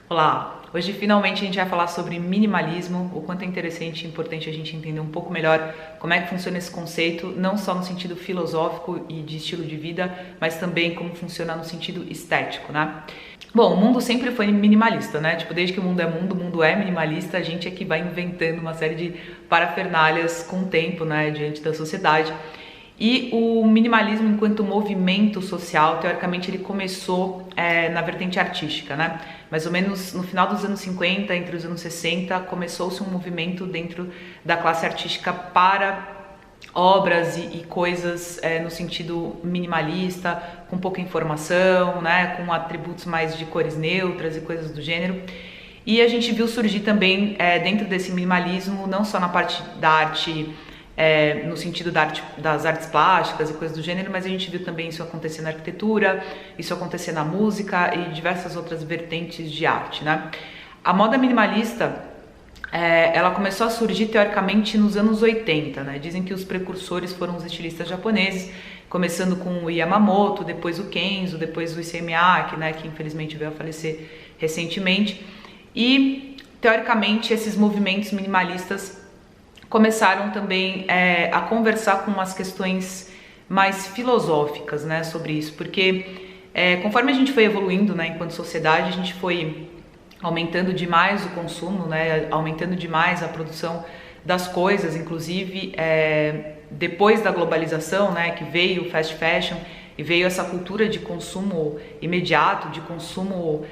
Olá! Hoje finalmente a gente vai falar sobre minimalismo, o quanto é interessante e importante a gente entender um pouco melhor como é que funciona esse conceito, não só no sentido filosófico e de estilo de vida, mas também como funciona no sentido estético, né? Bom, o mundo sempre foi minimalista, né? Tipo, desde que o mundo é minimalista, a gente é que vai inventando uma série de parafernálias com o tempo, né, diante da sociedade. E o minimalismo enquanto movimento social, teoricamente ele começou na vertente artística, né? Mais ou menos no final dos anos 50, entre os anos 60, começou-se um movimento dentro da classe artística para obras e coisas no sentido minimalista, com pouca informação, né? Com atributos mais de cores neutras e coisas do gênero. E a gente viu surgir também dentro desse minimalismo, não só na parte da arte, no sentido das artes plásticas e coisas do gênero, mas a gente viu também isso acontecer na arquitetura, isso acontecer na música e diversas outras vertentes de arte, né? A moda minimalista, ela começou a surgir teoricamente nos anos 80, né? Dizem que os precursores foram os estilistas japoneses, começando com o Yamamoto, depois o Kenzo, depois o Issey Miyake, né? Que infelizmente veio a falecer recentemente. E teoricamente esses movimentos minimalistas começaram também a conversar com as questões mais filosóficas, né, sobre isso, porque conforme a gente foi evoluindo, né, enquanto sociedade, a gente foi aumentando demais o consumo, né, aumentando demais a produção das coisas, inclusive depois da globalização, né, que veio o fast fashion e veio essa cultura de consumo imediato, de consumo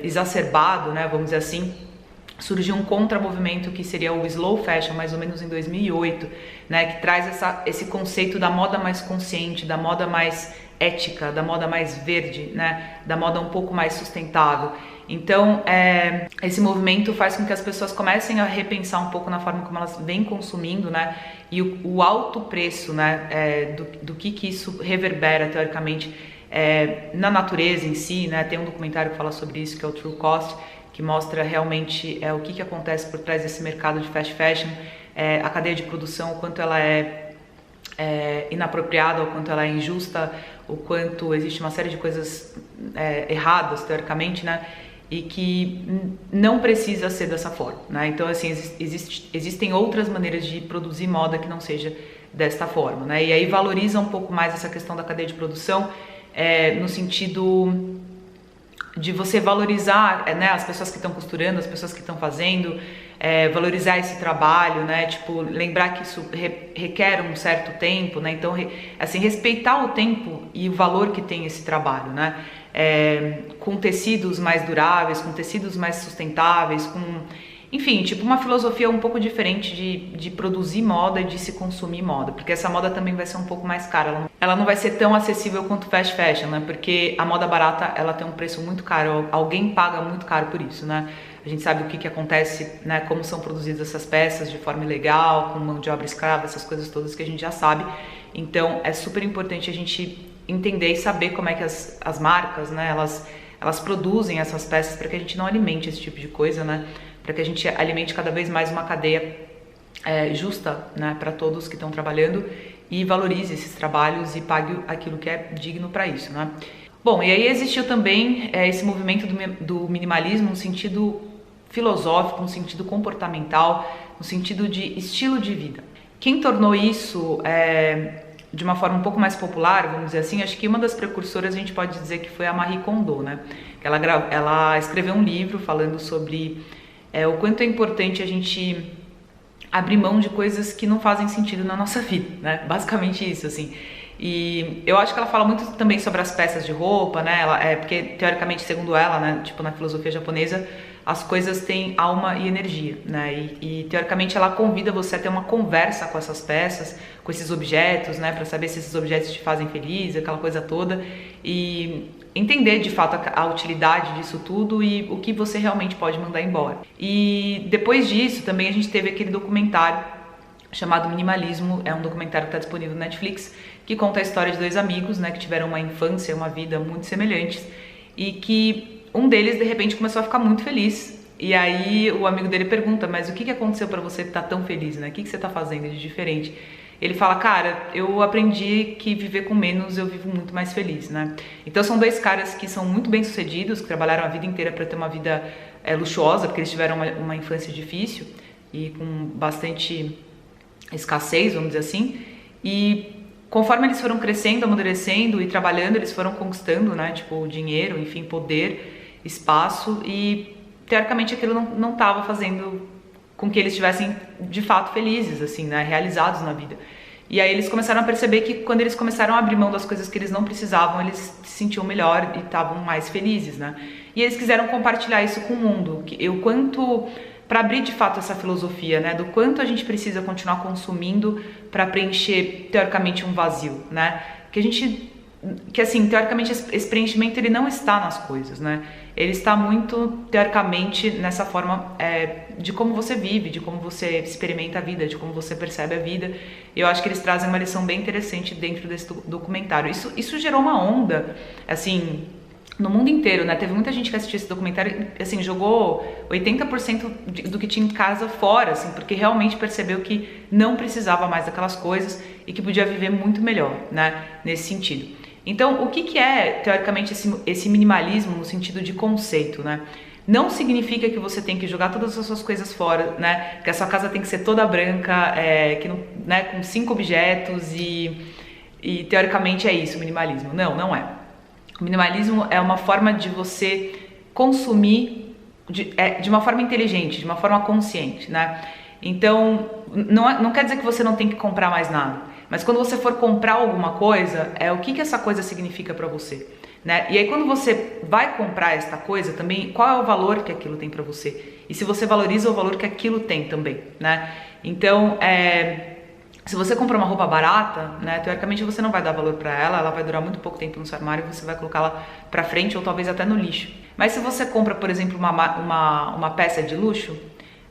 exacerbado, né, vamos dizer assim. Surgiu um contramovimento que seria o slow fashion, mais ou menos em 2008, né, que traz esse conceito da moda mais consciente, da moda mais ética, da moda mais verde, né, da moda um pouco mais sustentável. Então, esse movimento faz com que as pessoas comecem a repensar um pouco na forma como elas vêm consumindo, né, e o alto preço, né, do que isso reverbera teoricamente na natureza em si, né. Tem um documentário que fala sobre isso, que é o True Cost, que mostra realmente o que acontece por trás desse mercado de fast fashion, a cadeia de produção, o quanto ela é inapropriada, o quanto ela é injusta, o quanto existe uma série de coisas erradas, teoricamente, né? E que não precisa ser dessa forma, né? Então, assim, existem outras maneiras de produzir moda que não seja desta forma, né? E aí valoriza um pouco mais essa questão da cadeia de produção, no sentido de você valorizar, né, as pessoas que estão costurando, as pessoas que estão fazendo, valorizar esse trabalho, né, tipo, lembrar que isso requer um certo tempo, né, então, assim, respeitar o tempo e o valor que tem esse trabalho, né, com tecidos mais duráveis, com tecidos mais sustentáveis, enfim, tipo uma filosofia um pouco diferente de produzir moda e de se consumir moda, porque essa moda também vai ser um pouco mais cara, ela não vai ser tão acessível quanto fast fashion, né, porque a moda barata, ela tem um preço muito caro, alguém paga muito caro por isso, né, a gente sabe o que acontece, né, como são produzidas essas peças de forma ilegal, com mão de obra escrava, essas coisas todas que a gente já sabe, então é super importante a gente entender e saber como é que as marcas, né, elas produzem essas peças para que a gente não alimente esse tipo de coisa, né, para que a gente alimente cada vez mais uma cadeia justa, né, para todos que estão trabalhando e valorize esses trabalhos e pague aquilo que é digno para isso, né? Bom, e aí existiu também esse movimento do minimalismo no sentido filosófico, no sentido comportamental, no sentido de estilo de vida. Quem tornou isso de uma forma um pouco mais popular, vamos dizer assim, acho que uma das precursoras a gente pode dizer que foi a Marie Kondo, né? Ela escreveu um livro falando sobre o quanto é importante a gente abrir mão de coisas que não fazem sentido na nossa vida, né? Basicamente isso, assim. E eu acho que ela fala muito também sobre as peças de roupa, né? Porque, teoricamente, segundo ela, né, tipo na filosofia japonesa, as coisas têm alma e energia, né? E teoricamente ela convida você a ter uma conversa com essas peças, com esses objetos, né? Para saber se esses objetos te fazem feliz, aquela coisa toda. E entender de fato a utilidade disso tudo e o que você realmente pode mandar embora. E depois disso também a gente teve aquele documentário chamado Minimalismo, é um documentário que está disponível no Netflix, que conta a história de dois amigos, né, que tiveram uma infância e uma vida muito semelhantes e que um deles de repente começou a ficar muito feliz. E aí o amigo dele pergunta, mas o que aconteceu para você estar tão feliz, né? O que você está fazendo de diferente? ele fala, cara, eu aprendi que viver com menos eu vivo muito mais feliz, né? Então são dois caras que são muito bem sucedidos, que trabalharam a vida inteira para ter uma vida luxuosa, porque eles tiveram uma infância difícil e com bastante escassez, vamos dizer assim, e conforme eles foram crescendo, amadurecendo e trabalhando, eles foram conquistando, né, tipo, dinheiro, enfim, poder, espaço, e teoricamente aquilo não estava fazendo com que eles estivessem de fato felizes, assim, né, realizados na vida. E aí eles começaram a perceber que quando eles começaram a abrir mão das coisas que eles não precisavam, eles se sentiam melhor e estavam mais felizes, né? E eles quiseram compartilhar isso com o mundo, para abrir de fato essa filosofia, né, do quanto a gente precisa continuar consumindo para preencher teoricamente um vazio, né? Que assim, teoricamente esse preenchimento ele não está nas coisas, né? Ele está muito teoricamente nessa forma de como você vive, de como você experimenta a vida, de como você percebe a vida. E eu acho que eles trazem uma lição bem interessante dentro desse documentário. Isso gerou uma onda, assim, no mundo inteiro, né? Teve muita gente que assistiu esse documentário, assim, jogou 80% do que tinha em casa fora, assim, porque realmente percebeu que não precisava mais daquelas coisas e que podia viver muito melhor, né? Nesse sentido. Então, o que é, teoricamente, esse minimalismo no sentido de conceito, né? Não significa que você tem que jogar todas as suas coisas fora, né? Que a sua casa tem que ser toda branca, né? Com 5 objetos e teoricamente é isso, o minimalismo. Não é. O minimalismo é uma forma de você consumir de uma forma inteligente, de uma forma consciente, né? Então, não quer dizer que você não tem que comprar mais nada, mas quando você for comprar alguma coisa, o que essa coisa significa para você, né? E aí quando você vai comprar esta coisa também, qual é o valor que aquilo tem para você? E se você valoriza o valor que aquilo tem também, né? Então, se você comprar uma roupa barata, né, teoricamente você não vai dar valor para ela vai durar muito pouco tempo no seu armário e você vai colocá-la para frente ou talvez até no lixo. Mas se você compra, por exemplo, uma peça de luxo,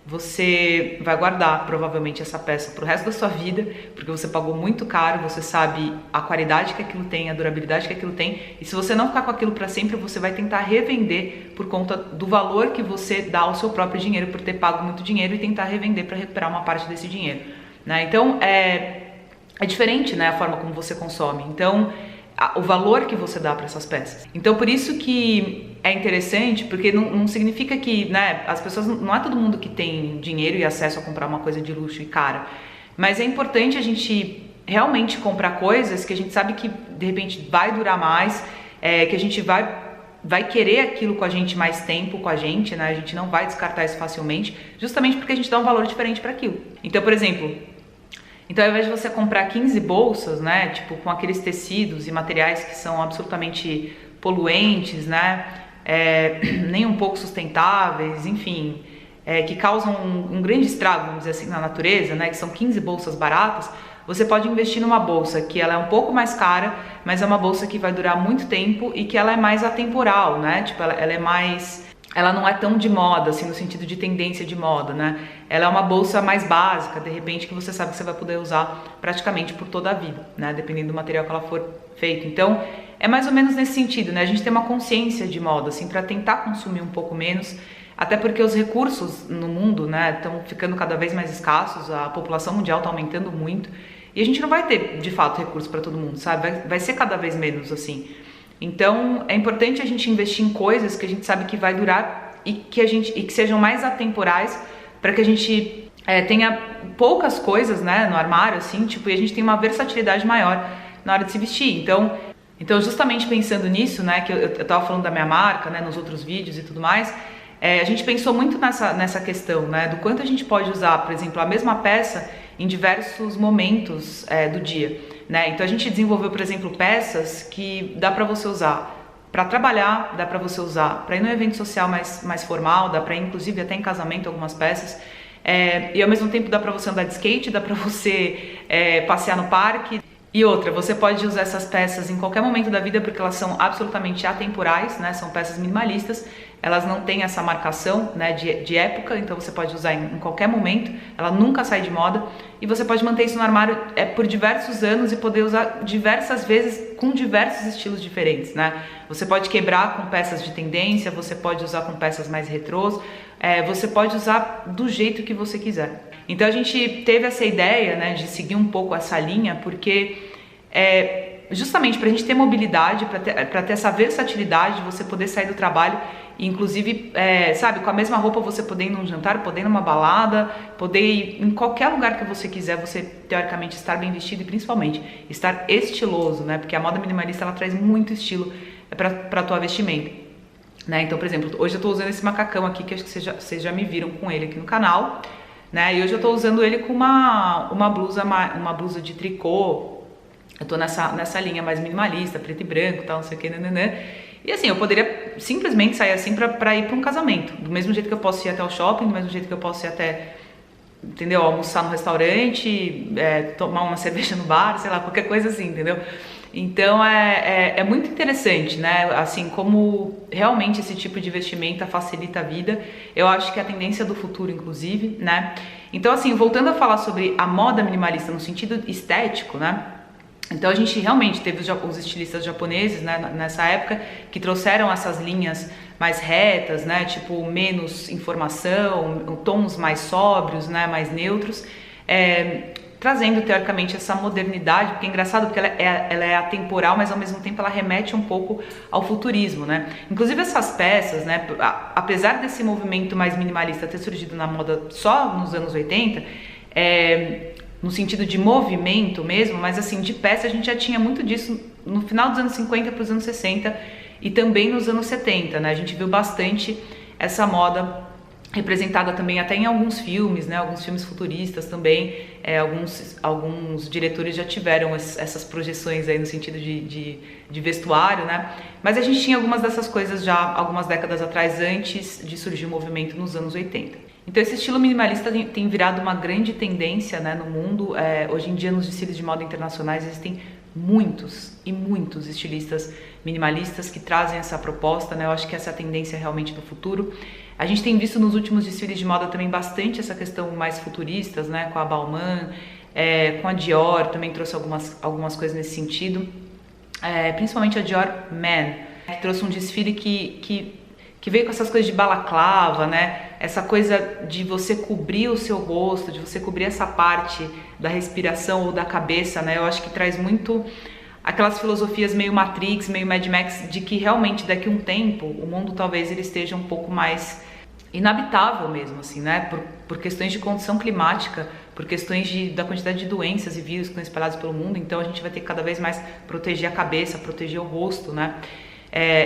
você vai guardar provavelmente essa peça pro resto da sua vida, porque você pagou muito caro, você sabe a qualidade que aquilo tem, a durabilidade que aquilo tem, e se você não ficar com aquilo para sempre, você vai tentar revender por conta do valor que você dá ao seu próprio dinheiro por ter pago muito dinheiro e tentar revender para recuperar uma parte desse dinheiro, né? Então é diferente, né, a forma como você consome. Então o valor que você dá para essas peças. Então por isso que é interessante, porque não significa que, né, as pessoas, não é todo mundo que tem dinheiro e acesso a comprar uma coisa de luxo e cara, mas é importante a gente realmente comprar coisas que a gente sabe que de repente vai durar mais, que a gente vai querer aquilo com a gente mais tempo com a gente, né? A gente não vai descartar isso facilmente, justamente porque a gente dá um valor diferente para aquilo. Então, por exemplo, ao invés de você comprar 15 bolsas, né, tipo, com aqueles tecidos e materiais que são absolutamente poluentes, né, nem um pouco sustentáveis, enfim, que causam um grande estrago, vamos dizer assim, na natureza, né, que são 15 bolsas baratas, você pode investir numa bolsa que ela é um pouco mais cara, mas é uma bolsa que vai durar muito tempo e que ela é mais atemporal, né, tipo, ela não é tão de moda, assim, no sentido de tendência de moda, né? Ela é uma bolsa mais básica, de repente, que você sabe que você vai poder usar praticamente por toda a vida, né? Dependendo do material que ela for feito. Então, é mais ou menos nesse sentido, né? A gente tem uma consciência de moda, assim, para tentar consumir um pouco menos, até porque os recursos no mundo, né, estão ficando cada vez mais escassos, a população mundial está aumentando muito, e a gente não vai ter, de fato, recurso para todo mundo, sabe? Vai ser cada vez menos, assim. Então é importante a gente investir em coisas que a gente sabe que vai durar e que sejam mais atemporais, para que a gente tenha poucas coisas, né, no armário, assim, tipo, e a gente tenha uma versatilidade maior na hora de se vestir. Então justamente pensando nisso, né, que eu tava falando da minha marca, né, nos outros vídeos e tudo mais, a gente pensou muito nessa questão, né, do quanto a gente pode usar, por exemplo, a mesma peça em diversos momentos do dia. Né? Então a gente desenvolveu, por exemplo, peças que dá para você usar para trabalhar, dá para você usar para ir num evento social mais formal, dá para ir inclusive até em casamento algumas peças, e ao mesmo tempo dá para você andar de skate, dá para você passear no parque. E outra, você pode usar essas peças em qualquer momento da vida porque elas são absolutamente atemporais, né? São peças minimalistas, elas não têm essa marcação, né, de época, então você pode usar em qualquer momento, ela nunca sai de moda, e você pode manter isso no armário por diversos anos e poder usar diversas vezes com diversos estilos diferentes, né? Você pode quebrar com peças de tendência, você pode usar com peças mais retrôs, você pode usar do jeito que você quiser. Então a gente teve essa ideia, né, de seguir um pouco essa linha, porque justamente para a gente ter mobilidade, para ter essa versatilidade de você poder sair do trabalho e inclusive, sabe, com a mesma roupa você poder ir num jantar, poder ir numa balada, poder ir em qualquer lugar que você quiser, você teoricamente estar bem vestido e principalmente estar estiloso, né, porque a moda minimalista ela traz muito estilo para a tua vestimenta, né? Então, por exemplo, hoje eu tô usando esse macacão aqui, que acho que vocês já me viram com ele aqui no canal, né, e hoje eu tô usando ele com uma blusa de tricô. Eu tô nessa linha mais minimalista, preto e branco, tal, não sei o que, nananã. E assim, eu poderia simplesmente sair assim pra ir pra um casamento. Do mesmo jeito que eu posso ir até o shopping, do mesmo jeito que eu posso ir até, entendeu? Almoçar no restaurante, tomar uma cerveja no bar, sei lá, qualquer coisa assim, entendeu? Então é muito interessante, né? Assim, como realmente esse tipo de vestimenta facilita a vida. Eu acho que é a tendência do futuro, inclusive, né? Então, assim, voltando a falar sobre a moda minimalista no sentido estético, né? Então a gente realmente teve os estilistas japoneses, né, nessa época, que trouxeram essas linhas mais retas, né, tipo menos informação, tons mais sóbrios, né, mais neutros, trazendo teoricamente essa modernidade, porque é engraçado porque ela é atemporal, mas ao mesmo tempo ela remete um pouco ao futurismo, né? Inclusive essas peças, né, apesar desse movimento mais minimalista ter surgido na moda só nos anos 80, no sentido de movimento mesmo, mas assim, de peça a gente já tinha muito disso no final dos anos 50 para os anos 60 e também nos anos 70, né? A gente viu bastante essa moda representada também até em alguns filmes, né? Alguns filmes futuristas também, alguns diretores já tiveram essas projeções aí no sentido de vestuário, né? Mas a gente tinha algumas dessas coisas já algumas décadas atrás, antes de surgir o movimento nos anos 80. Então esse estilo minimalista tem virado uma grande tendência, né, no mundo. Hoje em dia nos desfiles de moda internacionais existem muitos e muitos estilistas minimalistas que trazem essa proposta, né? Eu acho que essa é a tendência realmente do futuro. A gente tem visto nos últimos desfiles de moda também bastante essa questão mais futuristas, né, com a Balmain, com a Dior, também trouxe algumas coisas nesse sentido, principalmente a Dior Man, que trouxe um desfile que veio com essas coisas de balaclava, né? Essa coisa de você cobrir o seu rosto, de você cobrir essa parte da respiração ou da cabeça, né? Eu acho que traz muito aquelas filosofias meio Matrix, meio Mad Max, de que realmente daqui a um tempo o mundo talvez ele esteja um pouco mais inabitável mesmo, assim, né? Por questões de condição climática, por questões da quantidade de doenças e vírus que estão espalhados pelo mundo, então a gente vai ter que cada vez mais proteger a cabeça, proteger o rosto, né?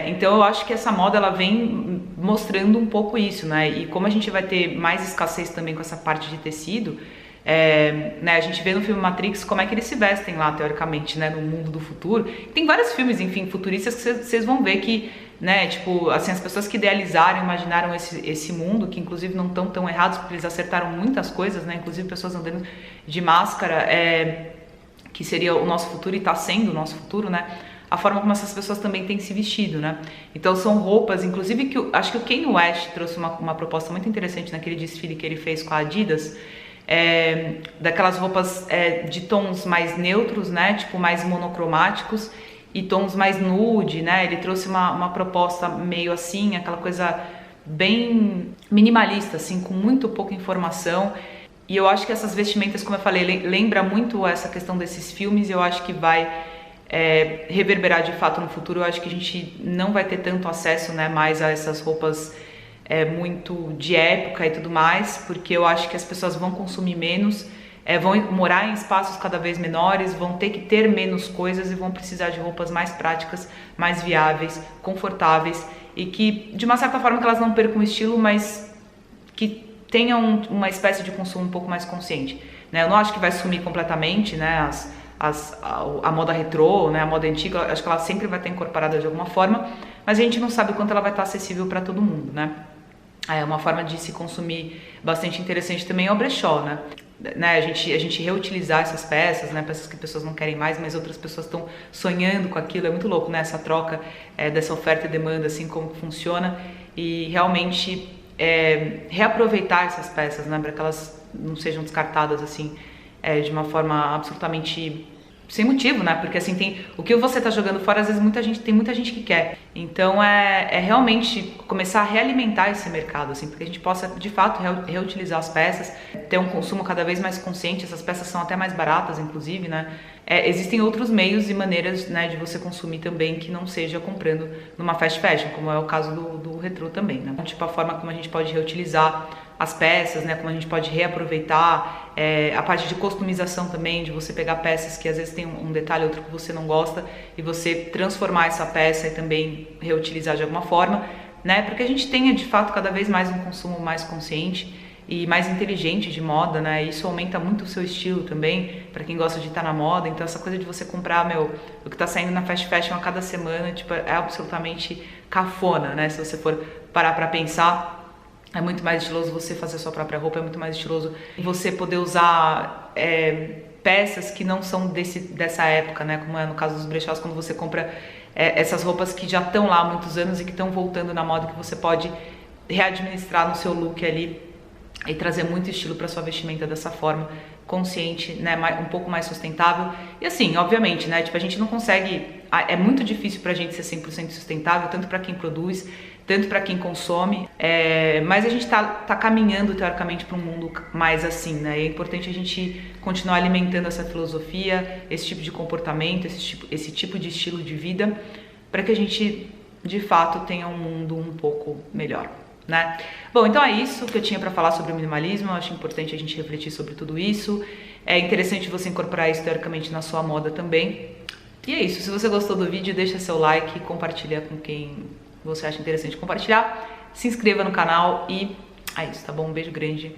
Então eu acho que essa moda ela vem mostrando um pouco isso, né? E como a gente vai ter mais escassez também com essa parte de tecido, né? A gente vê no filme Matrix como é que eles se vestem lá, teoricamente, né? No mundo do futuro. Tem vários filmes, enfim, futuristas que vocês vão ver que, né? Tipo, assim, as pessoas que idealizaram, imaginaram esse mundo, que inclusive não estão tão errados, porque eles acertaram muitas coisas, né? Inclusive pessoas andando de máscara, que seria o nosso futuro e está sendo o nosso futuro, né? A forma como essas pessoas também têm se vestido, né? Então são roupas, inclusive que acho que o Kanye West trouxe uma proposta muito interessante naquele desfile que ele fez com a Adidas, daquelas roupas de tons mais neutros, né? Tipo mais monocromáticos e tons mais nude, né? Ele trouxe uma proposta meio assim, aquela coisa bem minimalista, assim, com muito pouca informação. E eu acho que essas vestimentas, como eu falei, lembra muito essa questão desses filmes, e eu acho que vai reverberar de fato no futuro. Eu acho que a gente não vai ter tanto acesso, né, mais a essas roupas muito de época e tudo mais, porque eu acho que as pessoas vão consumir menos, vão morar em espaços cada vez menores, vão ter que ter menos coisas e vão precisar de roupas mais práticas, mais viáveis, confortáveis e que, de uma certa forma, que elas não percam o estilo, mas que tenham uma espécie de consumo um pouco mais consciente, né? Eu não acho que vai sumir completamente, né, a moda retrô, né, a moda antiga. Acho que ela sempre vai estar incorporada de alguma forma, mas a gente não sabe o quanto ela vai estar acessível para todo mundo, né? Uma forma de se consumir bastante interessante também é o brechó, né? A gente reutilizar essas peças, né? Peças que pessoas não querem mais, mas outras pessoas estão sonhando com aquilo. É muito louco, né? Essa troca dessa oferta e demanda, assim, como funciona. e realmente reaproveitar essas peças, né, para que elas não sejam descartadas assim de uma forma absolutamente sem motivo, né? Porque assim, tem o que você tá jogando fora, às vezes tem muita gente que quer. Então é realmente começar a realimentar esse mercado, assim, porque a gente possa de fato reutilizar as peças, ter um consumo cada vez mais consciente. Essas peças são até mais baratas, inclusive, né? Existem outros meios e maneiras, né, de você consumir também que não seja comprando numa fast fashion, como é o caso do retrô também, né? Tipo, a forma como a gente pode reutilizar as peças, né, como a gente pode reaproveitar, a parte de customização também, de você pegar peças que às vezes tem um detalhe ou outro que você não gosta e você transformar essa peça e também reutilizar de alguma forma, né, porque a gente tenha de fato cada vez mais um consumo mais consciente e mais inteligente de moda, né, isso aumenta muito o seu estilo também, para quem gosta de estar na moda. Então essa coisa de você comprar, o que tá saindo na fast fashion a cada semana, tipo, é absolutamente cafona, né, se você for parar pra pensar. É muito mais estiloso você fazer a sua própria roupa, é muito mais estiloso você poder usar peças que não são dessa época, né? Como é no caso dos brechós, quando você compra essas roupas que já estão lá há muitos anos e que estão voltando na moda, que você pode readministrar no seu look ali e trazer muito estilo para sua vestimenta dessa forma consciente, né, um pouco mais sustentável. E assim, obviamente, né, tipo, a gente não consegue, é muito difícil pra gente ser 100% sustentável, tanto para quem produz, tanto para quem consome, mas a gente tá caminhando teoricamente para um mundo mais assim, né? E é importante a gente continuar alimentando essa filosofia, esse tipo de comportamento, esse tipo de estilo de vida, para que a gente de fato tenha um mundo um pouco melhor, né? Bom, então é isso que eu tinha para falar sobre o minimalismo. Eu acho importante a gente refletir sobre tudo isso. É interessante você incorporar isso teoricamente na sua moda também. E é isso. Se você gostou do vídeo, deixa seu like, compartilha com quem você acha interessante compartilhar, se inscreva no canal e é isso, tá bom? Um beijo grande.